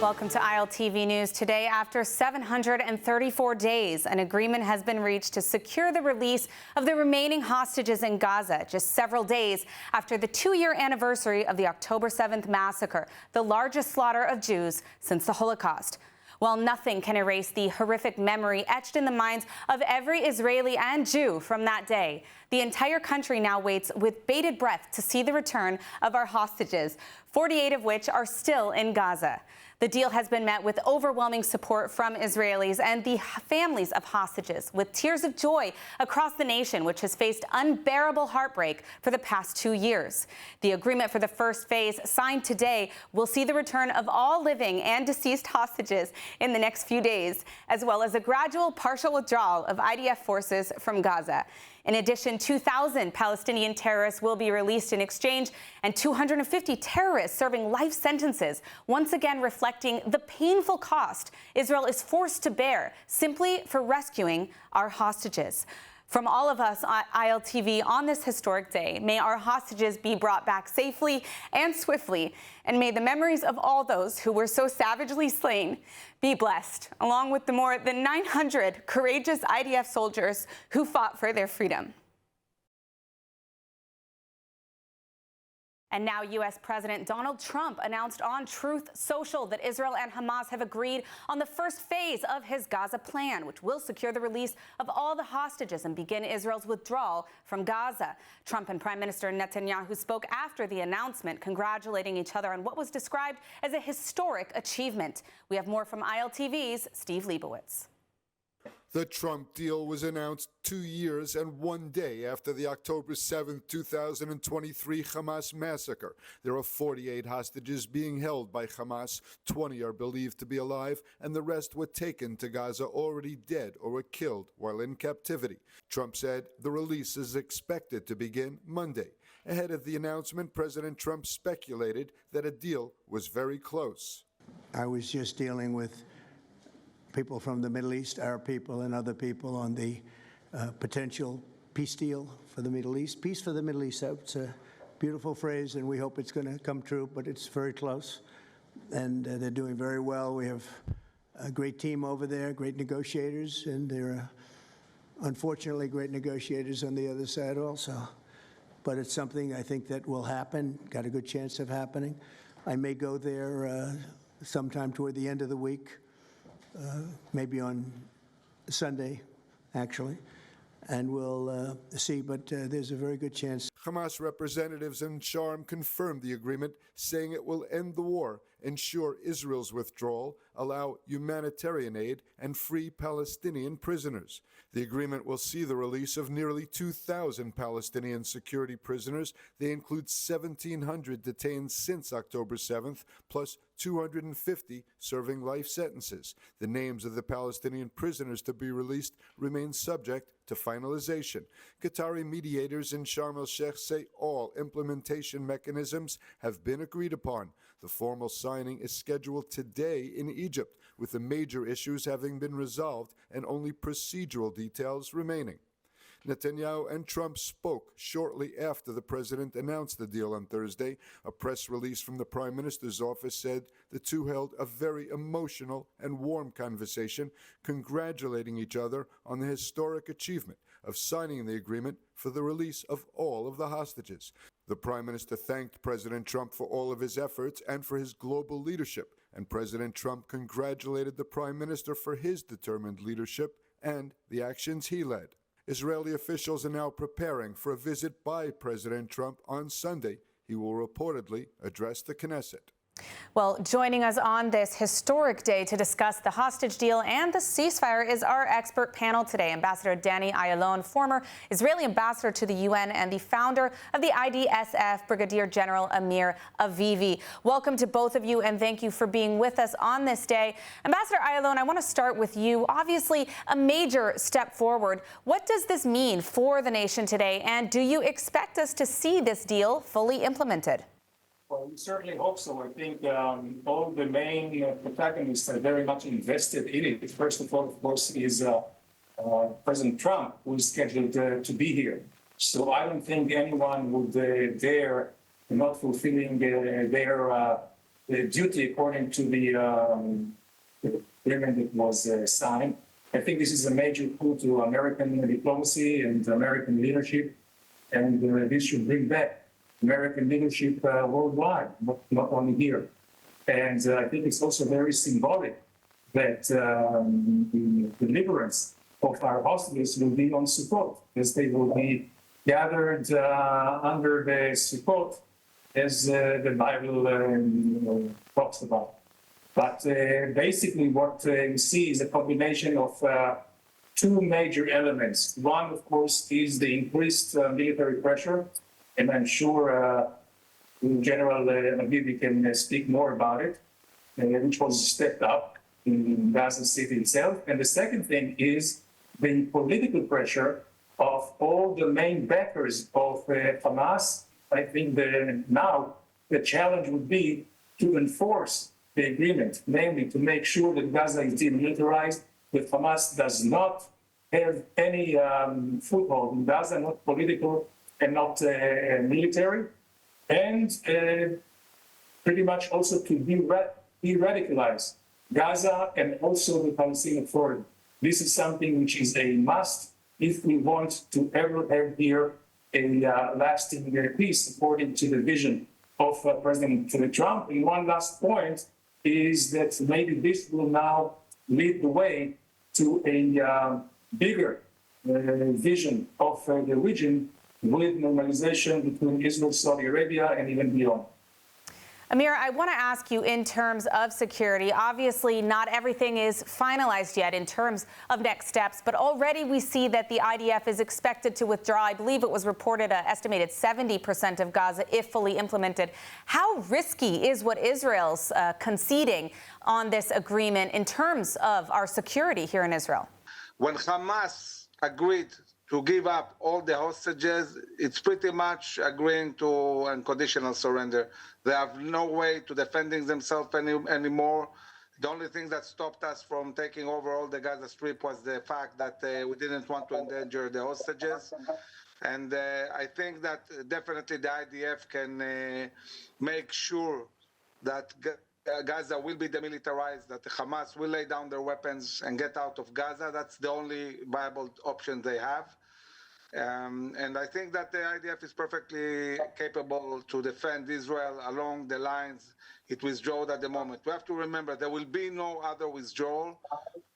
Welcome to ILTV News. Today, after 734 days, an agreement has been reached to secure the release of the remaining hostages in Gaza, just several days after the two-year anniversary of the October 7th massacre, the largest slaughter of Jews since the Holocaust. While nothing can erase the horrific memory etched in the minds of every Israeli and Jew from that day, the entire country now waits with bated breath to see the return of our hostages, 48 of which are still in Gaza. The deal has been met with overwhelming support from Israelis and the families of hostages, with tears of joy across the nation, which has faced unbearable heartbreak for the past 2 years. The agreement for the first phase, signed today, will see the return of all living and deceased hostages in the next few days, as well as a gradual partial withdrawal of IDF forces from Gaza. In addition, 2,000 Palestinian terrorists will be released in exchange, and 250 terrorists serving life sentences, once again reflecting the painful cost Israel is forced to bear simply for rescuing our hostages. From all of us at ILTV on this historic day, may our hostages be brought back safely and swiftly, and may the memories of all those who were so savagely slain be blessed, along with the more than 900 courageous IDF soldiers who fought for their freedom. And now U.S. President Donald Trump announced on Truth Social that Israel and Hamas have agreed on the first phase of his Gaza plan, which will secure the release of all the hostages and begin Israel's withdrawal from Gaza. Trump and Prime Minister Netanyahu spoke after the announcement, congratulating each other on what was described as a historic achievement. We have more from ILTV's Steve Leibowitz. The Trump deal was announced 2 years and 1 day after the October 7, 2023 Hamas massacre. There are 48 hostages being held by Hamas. 20 are believed to be alive, and the rest were taken to Gaza already dead or were killed while in captivity. Trump said the release is expected to begin Monday. Ahead of the announcement, President Trump speculated that a deal was very close. I was just dealing with people from the Middle East, Arab people and other people, on the potential peace deal for the Middle East. Peace for the Middle East, it's a beautiful phrase, and we hope it's going to come true, but it's very close. And they're doing very well. We have a great team over there, great negotiators, and there are unfortunately great negotiators on the other side also. But it's something I think that will happen, got a good chance of happening. I may go there sometime toward the end of the week. Maybe on Sunday, actually, and we'll see, but there's a very good chance. Hamas representatives in Sharm confirmed the agreement, saying it will end the war, ensure Israel's withdrawal, allow humanitarian aid, and free Palestinian prisoners. The agreement will see the release of nearly 2,000 Palestinian security prisoners. They include 1,700 detained since October 7th, plus 250 serving life sentences. The names of the Palestinian prisoners to be released remain subject to finalization. Qatari mediators in Sharm el-Sheikh say all implementation mechanisms have been agreed upon. The formal signing is scheduled today in Egypt, with the major issues having been resolved and only procedural details remaining. Netanyahu and Trump spoke shortly after the president announced the deal on Thursday. A press release from the Prime Minister's office said the two held a very emotional and warm conversation, congratulating each other on the historic achievement of signing the agreement for the release of all of the hostages. The Prime Minister thanked President Trump for all of his efforts and for his global leadership, and President Trump congratulated the Prime Minister for his determined leadership and the actions he led. Israeli officials are now preparing for a visit by President Trump on Sunday. He will reportedly address the Knesset. Well, joining us on this historic day to discuss the hostage deal and the ceasefire is our expert panel today. Ambassador Danny Ayalon, former Israeli ambassador to the UN and the founder of the IDSF, Brigadier General Amir Avivi. Welcome to both of you, and thank you for being with us on this day. Ambassador Ayalon, I want to start with you. Obviously, a major step forward. What does this mean for the nation today, and do you expect us to see this deal fully implemented? Well, we certainly hope so. I think all the main protagonists are very much invested in it. First of all, of course, is President Trump, who is scheduled to be here. So I don't think anyone would dare not fulfilling their duty according to the agreement that was signed. I think this is a major coup to American diplomacy and American leadership, and this should bring back American leadership worldwide, not only here. And I think it's also very symbolic that the deliverance of our hostages will be on Sukkot, as they will be gathered under the Sukkot, as the Bible talks about. But basically what you see is a combination of two major elements. One, of course, is the increased military pressure, and I'm sure General Aviv can speak more about it, which was stepped up in Gaza City itself. And the second thing is the political pressure of all the main backers of Hamas. I think now the challenge would be to enforce the agreement, namely to make sure that Gaza is demilitarized, that Hamas does not have any foothold in Gaza, not political and not military, and pretty much also to de-radicalize Gaza and also the Palestinian Authority. This is something which is a must if we want to ever have here a lasting peace, according to the vision of President Trump. And one last point is that maybe this will now lead the way to a bigger vision of the region with normalization between Israel, Saudi Arabia, and even beyond. Amir, I want to ask you in terms of security. Obviously, not everything is finalized yet in terms of next steps, but already we see that the IDF is expected to withdraw. I believe it was reported an estimated 70% of Gaza if fully implemented. How risky is what Israel's conceding on this agreement in terms of our security here in Israel? When Hamas agreed to give up all the hostages, it's pretty much agreeing to unconditional surrender. They have no way to defending themselves anymore. The only thing that stopped us from taking over all the Gaza Strip was the fact that we didn't want to endanger the hostages. And I think that definitely the IDF can make sure that Gaza will be demilitarized, that the Hamas will lay down their weapons and get out of Gaza. That's the only viable option they have. And I think that the IDF is perfectly capable to defend Israel along the lines it withdrew at the moment. We have to remember there will be no other withdrawal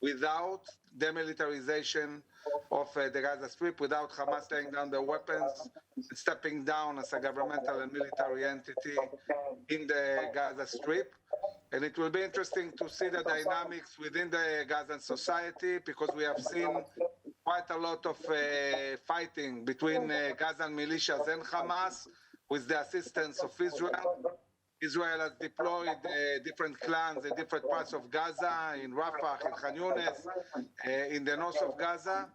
without demilitarization of the Gaza Strip, without Hamas laying down their weapons, stepping down as a governmental and military entity in the Gaza Strip. And it will be interesting to see the dynamics within the Gazan society, because we have seen quite a lot of fighting between Gazan militias and Hamas with the assistance of Israel. Israel has deployed different clans in different parts of Gaza, in Rafah, in Khan Yunis, in the north of Gaza.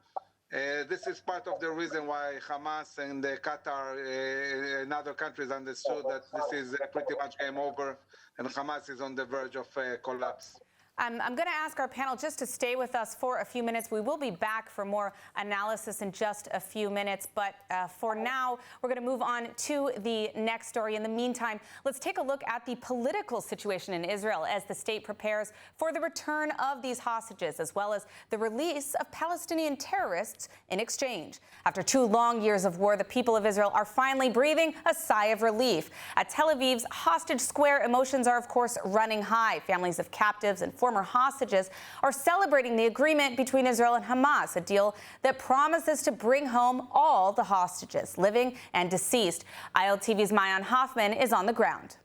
This is part of the reason why Hamas and Qatar and other countries understood that this is pretty much game over and Hamas is on the verge of collapse. I'm going to ask our panel just to stay with us for a few minutes. We will be back for more analysis in just a few minutes. But for now, we're going to move on to the next story. In the meantime, let's take a look at the political situation in Israel as the state prepares for the return of these hostages, as well as the release of Palestinian terrorists in exchange. After 2 long years of war, the people of Israel are finally breathing a sigh of relief. At Tel Aviv's Hostage Square, emotions are, of course, running high. Families of captives and former hostages are celebrating the agreement between Israel and Hamas, a deal that promises to bring home all the hostages, living and deceased. ILTV's Mayan Hoffman is on the ground.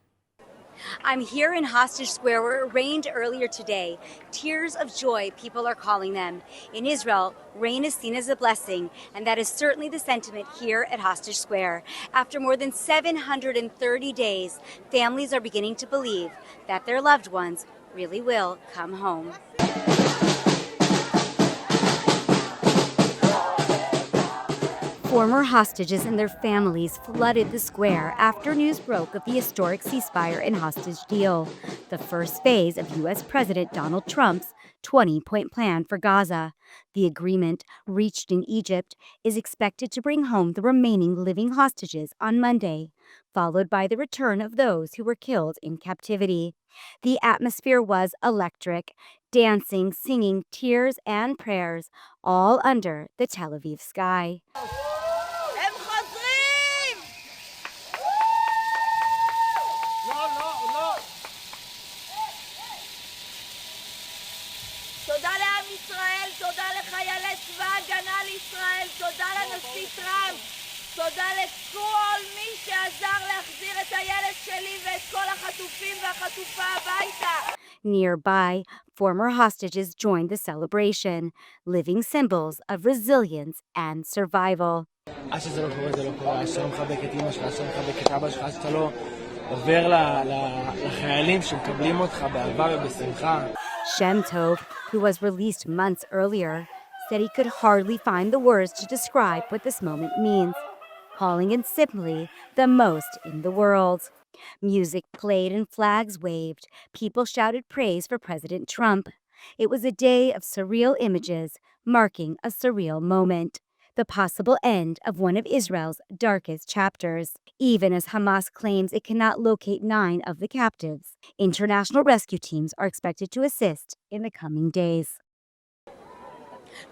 I'm here in Hostage Square, where it rained earlier today. Tears of joy, people are calling them. In Israel, rain is seen as a blessing, and that is certainly the sentiment here at Hostage Square. After more than 730 days, families are beginning to believe that their loved ones really will come home. Former hostages and their families flooded the square after news broke of the historic ceasefire and hostage deal, the first phase of U.S. President Donald Trump's 20-point plan for Gaza. The agreement, reached in Egypt, is expected to bring home the remaining living hostages on Monday. followed by the return of those who were killed in captivity. The atmosphere was electric, dancing, singing, tears, and prayers, all under the Tel Aviv sky. תודה לעם ישראל, תודה לחיילי צבא ההגנה לישראל, תודה לנשיא טראמפ, תודה לכל מי שעזר להחזיר את הילד שלי ואת כל החטופים והחטופה הביתה. Nearby, former hostages joined the celebration, living symbols of resilience and survival. עד שזה לא קורה, זה לא קורה. עד שאתה לא מחבק את אמא שלך, עד שאתה לא מחבק את אבא שלך, עד שאתה לא עובר לחיילים שמקבלים אותך באהבה ובשמחה. Shem Tov, who was released months earlier, said he could hardly find the words to describe what this moment means, calling it simply the most in the world. Music played and flags waved. People shouted praise for President Trump. It was a day of surreal images, marking a surreal moment, the possible end of one of Israel's darkest chapters. Even as Hamas claims it cannot locate 9 of the captives, international rescue teams are expected to assist in the coming days.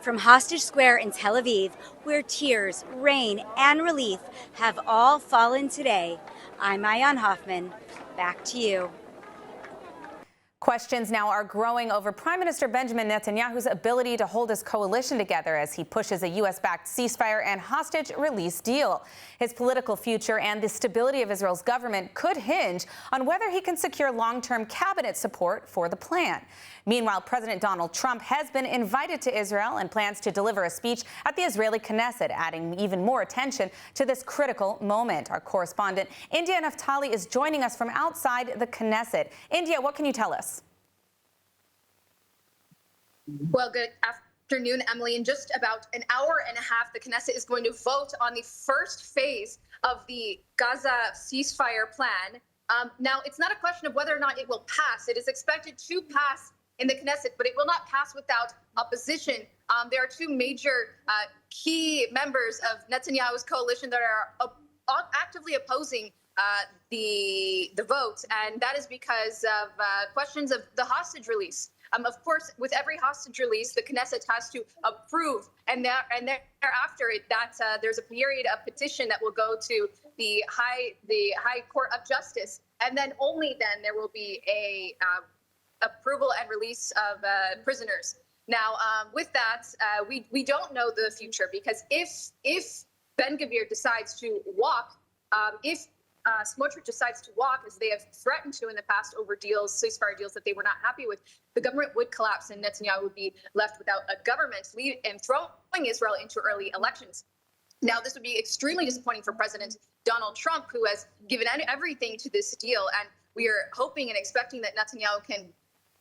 From Hostage Square in Tel Aviv, where tears, rain, and relief have all fallen today, I'm Ayan Hoffman. Back to you. Questions now are growing over Prime Minister Benjamin Netanyahu's ability to hold his coalition together as he pushes a U.S.-backed ceasefire and hostage release deal. His political future and the stability of Israel's government could hinge on whether he can secure long-term cabinet support for the plan. Meanwhile, President Donald Trump has been invited to Israel and plans to deliver a speech at the Israeli Knesset, adding even more attention to this critical moment. Our correspondent, India Naftali, is joining us from outside the Knesset. India, what can you tell us? Well, good afternoon, Emily. In just about an hour and a half, the Knesset is going to vote on the first phase of the Gaza ceasefire plan. Now, it's not a question of whether or not it will pass. It is expected to pass in the Knesset, but it will not pass without opposition. There are two major key members of Netanyahu's coalition that are actively opposing the vote, and that is because of questions of the hostage release. Of course, with every hostage release, the Knesset has to approve, and thereafter there's a period of petition that will go to the High Court of Justice, and then only then there will be a approval and release of prisoners. Now, with that, we don't know the future, because if Ben-Gvir decides to walk, if Smotrich decides to walk, as they have threatened to in the past over ceasefire deals that they were not happy with, the government would collapse and Netanyahu would be left without a government and throwing Israel into early elections. Now, this would be extremely disappointing for President Donald Trump, who has given everything to this deal. And we are hoping and expecting that Netanyahu can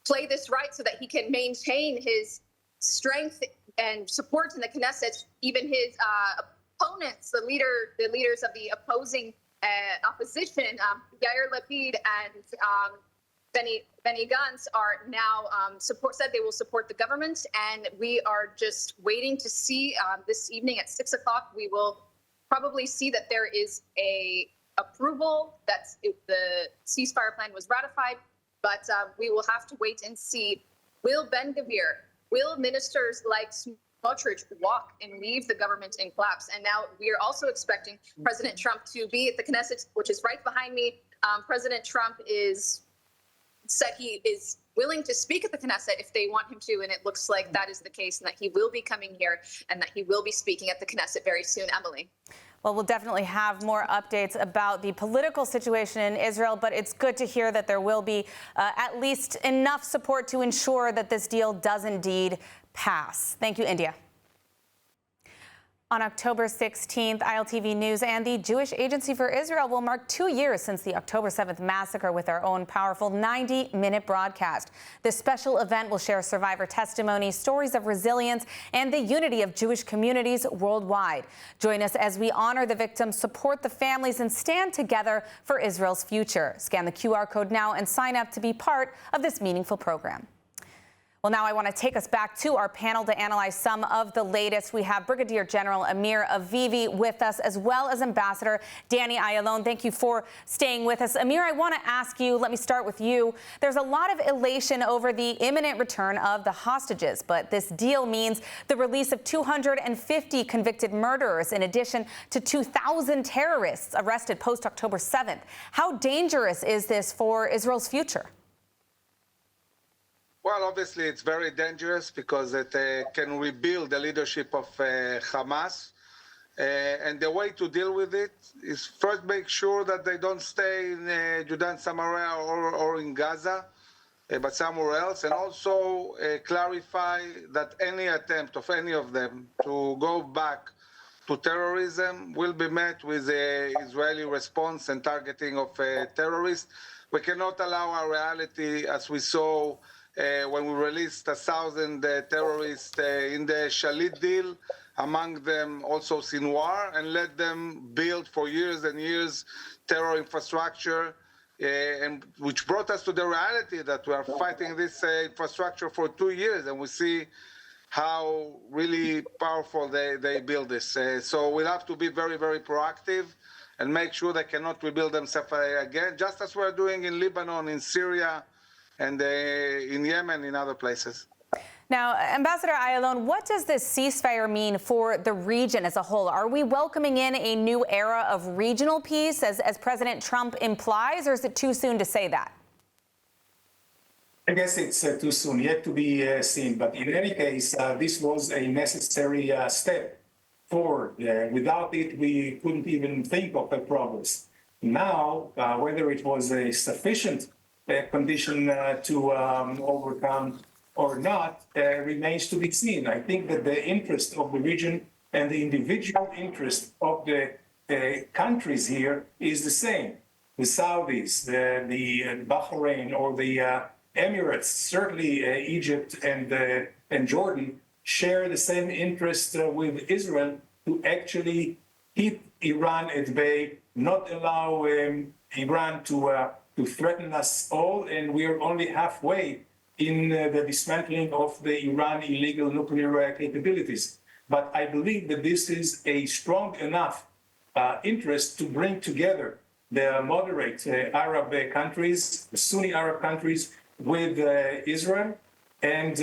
play this right so that he can maintain his strength and support in the Knesset. Even his opponents, the leaders of the opposing opposition, Yair Lapid and Benny Gantz, are now said they will support the government, and we are just waiting to see this evening at 6 o'clock. We will probably see that there is a approval that the ceasefire plan was ratified, but we will have to wait and see. Will ministers like Smotrich walk and leave the government in collapse? And now we are also expecting President Trump to be at the Knesset, which is right behind me. President Trump said he is willing to speak at the Knesset if they want him to, and it looks like that is the case, and that he will be coming here and that he will be speaking at the Knesset very soon, Emily. Well, we'll definitely have more updates about the political situation in Israel, but it's good to hear that there will be at least enough support to ensure that this deal does indeed pass. Thank you, India. On October 16th, ILTV News and the Jewish Agency for Israel will mark 2 years since the October 7th massacre with our own powerful 90-minute broadcast. This special event will share survivor testimony, stories of resilience, and the unity of Jewish communities worldwide. Join us as we honor the victims, support the families, and stand together for Israel's future. Scan the QR code now and sign up to be part of this meaningful program. Well, now I want to take us back to our panel to analyze some of the latest. We have Brigadier General Amir Avivi with us, as well as Ambassador Danny Ayalon. Thank you for staying with us. Amir, I want to ask you, let me start with you. There's a lot of elation over the imminent return of the hostages, but this deal means the release of 250 convicted murderers, in addition to 2,000 terrorists arrested post-October 7th. How dangerous is this for Israel's future? Well, obviously, it's very dangerous because it can rebuild the leadership of Hamas. And the way to deal with it is first make sure that they don't stay in Judean Samaria or in Gaza, but somewhere else. And also clarify that any attempt of any of them to go back to terrorism will be met with an Israeli response and targeting of terrorists. We cannot allow our reality, as we saw when we released 1,000 terrorists in the Shalit deal, among them also Sinwar, and let them build for years and years terror infrastructure, and which brought us to the reality that we are fighting this infrastructure for 2 years, and we see how really powerful they build this. So we'll have to be very, very proactive and make sure they cannot rebuild themselves again, just as we're doing in Lebanon, in Syria, and in Yemen, in other places. Now, Ambassador Ayalon, what does this ceasefire mean for the region as a whole? Are we welcoming in a new era of regional peace, as President Trump implies, or is it too soon to say that? I guess it's too soon, yet to be seen. But in any case, this was a necessary step forward. Without it, we couldn't even think of a progress. Now, whether it was a sufficient condition to overcome or not remains to be seen. I think that the interest of the region and the individual interest of the countries here is the same. The Saudis, the Bahrain, or the Emirates, certainly Egypt and Jordan, share the same interest with Israel to actually keep Iran at bay, not allow Iran to threaten us all, and we are only halfway in the dismantling of the Iran illegal nuclear capabilities. But I believe that this is a strong enough interest to bring together the moderate Arab countries, the Sunni Arab countries, with Israel. And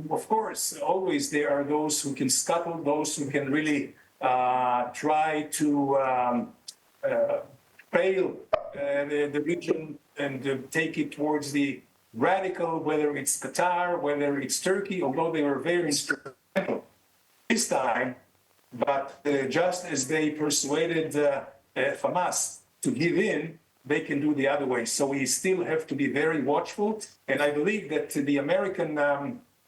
of course, always there are those who can scuttle, those who can really try to fail the region and take it towards the radical, whether it's Qatar, whether it's Turkey, although they were very instrumental this time. But just as they persuaded Hamas to give in, they can do the other way. So we still have to be very watchful. And I believe that the American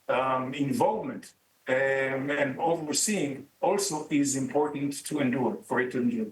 involvement and overseeing also is important to endure, for it to endure.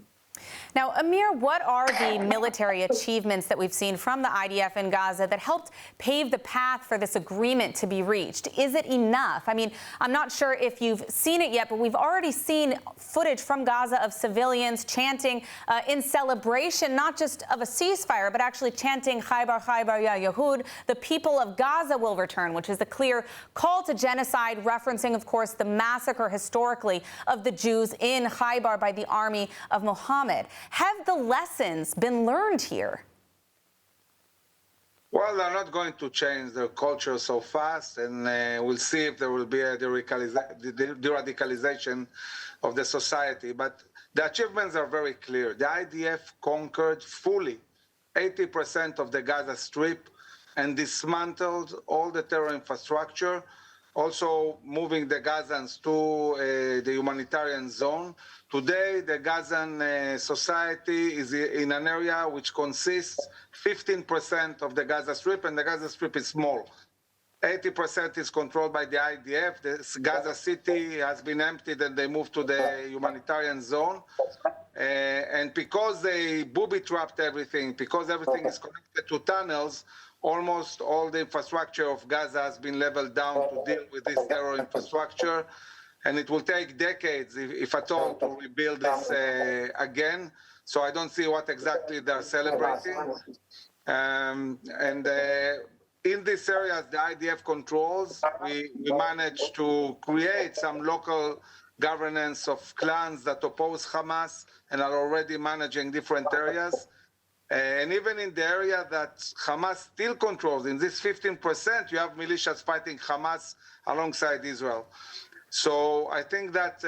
Now, Amir, what are the military achievements that we've seen from the IDF in Gaza that helped pave the path for this agreement to be reached? Is it enough? I mean, I'm not sure if you've seen it yet, but we've already seen footage from Gaza of civilians chanting in celebration, not just of a ceasefire, but actually chanting Khaybar, Khaybar, Ya Yahud, the people of Gaza will return, which is a clear call to genocide, referencing, of course, the massacre historically of the Jews in Khaybar by the army of Muhammad. Have the lessons been learned here? Well, they're not going to change their culture so fast, and we'll see if there will be a de-radicalization of the society. But the achievements are very clear. The IDF conquered fully 80% of the Gaza Strip and dismantled all the terror infrastructure, also moving the Gazans to the humanitarian zone. Today, the Gazan society is in an area which consists 15% of the Gaza Strip, and the Gaza Strip is small. 80% is controlled by the IDF. The Gaza City has been emptied and they moved to the humanitarian zone. And because they booby-trapped everything, because everything is connected to tunnels, almost all the infrastructure of Gaza has been leveled down to deal with this terror infrastructure. And it will take decades, if at all, to rebuild this again. So I don't see what exactly they're celebrating. in these areas the IDF controls, we managed to create some local governance of clans that oppose Hamas and are already managing different areas. And even in the area that Hamas still controls, in this 15%, you have militias fighting Hamas alongside Israel. So I think that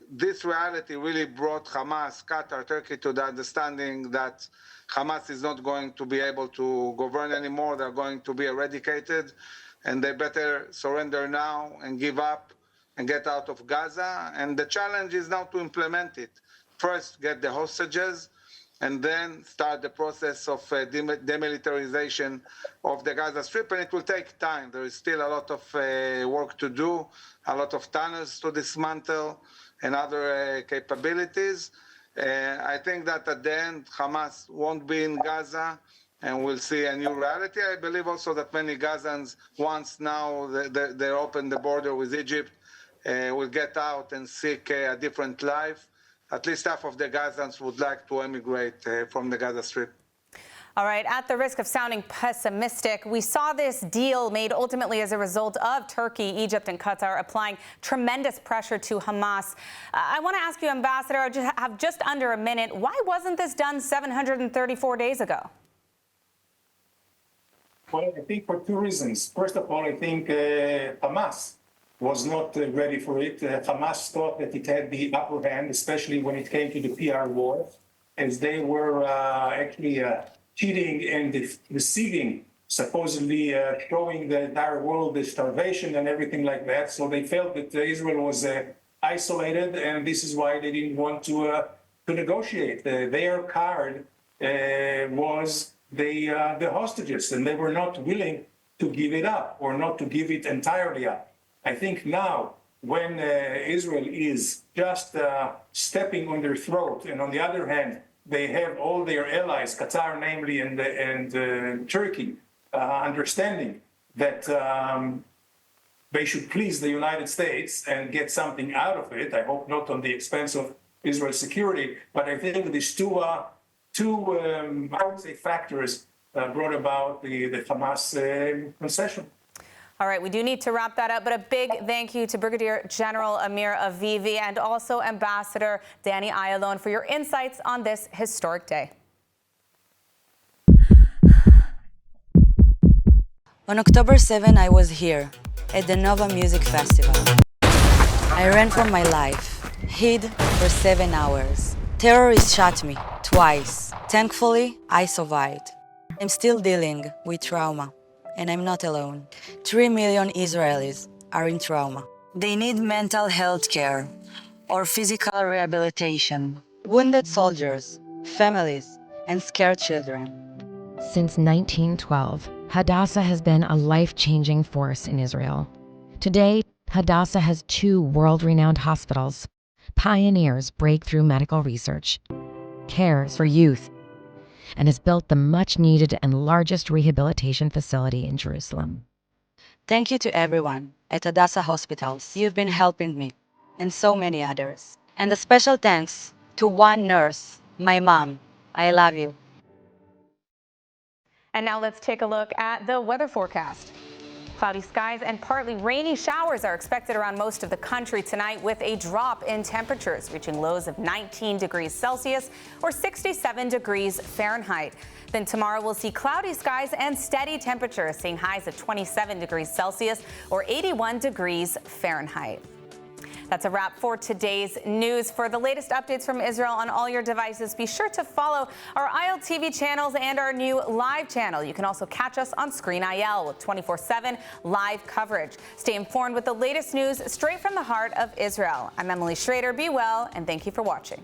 this reality really brought Hamas, Qatar, Turkey to the understanding that Hamas is not going to be able to govern anymore. They're going to be eradicated, and they better surrender now and give up and get out of Gaza. And the challenge is now to implement it. First, get the hostages, and then start the process of demilitarization of the Gaza Strip, and it will take time. There is still a lot of work to do, a lot of tunnels to dismantle, and other capabilities. I think that at the end, Hamas won't be in Gaza, and we'll see a new reality. I believe also that many Gazans, once now they open the border with Egypt, will get out and seek a different life. At least half of the Gazans would like to emigrate from the Gaza Strip. All right, at the risk of sounding pessimistic, we saw this deal made ultimately as a result of Turkey, Egypt, and Qatar applying tremendous pressure to Hamas. I want to ask you, Ambassador, I have just under a minute. Why wasn't this done 734 days ago? Well, I think for two reasons. First of all, I think Hamas was not ready for it. Hamas thought that it had the upper hand, especially when it came to the PR war, as they were actually cheating and deceiving, supposedly showing the entire world the starvation and everything like that. So they felt that Israel was isolated, and this is why they didn't want to negotiate. Their card was the hostages, and they were not willing to give it up or not to give it entirely up. I think now, when Israel is just stepping on their throat, and on the other hand, they have all their allies, Qatar namely, and Turkey, understanding that they should please the United States and get something out of it. I hope not on the expense of Israel's security, but I think these two I would say, factors brought about the Hamas concession. All right, we do need to wrap that up, but a big thank you to Brigadier General Amir Avivi and also Ambassador Danny Ayalon for your insights on this historic day. On October 7, I was here at the Nova Music Festival. I ran for my life, hid for 7 hours. Terrorists shot me twice. Thankfully, I survived. I'm still dealing with trauma. And I'm not alone. 3 million Israelis are in trauma. They need mental health care or physical rehabilitation. Wounded soldiers, families, and scared children. Since 1912, Hadassah has been a life-changing force in Israel. Today, Hadassah has 2 world-renowned hospitals, pioneers breakthrough medical research, cares for youth, and has built the much-needed and largest rehabilitation facility in Jerusalem. Thank you to everyone at Hadassah Hospitals. You've been helping me, and so many others. And a special thanks to one nurse, my mom. I love you. And now let's take a look at the weather forecast. Cloudy skies and partly rainy showers are expected around most of the country tonight, with a drop in temperatures reaching lows of 19 degrees Celsius or 67 degrees Fahrenheit. Then tomorrow we'll see cloudy skies and steady temperatures, seeing highs of 27 degrees Celsius or 81 degrees Fahrenheit. That's a wrap for today's news. For the latest updates from Israel on all your devices, be sure to follow our ILTV channels and our new live channel. You can also catch us on Screen IL with 24/7 live coverage. Stay informed with the latest news straight from the heart of Israel. I'm Emily Schrader. Be well, and thank you for watching.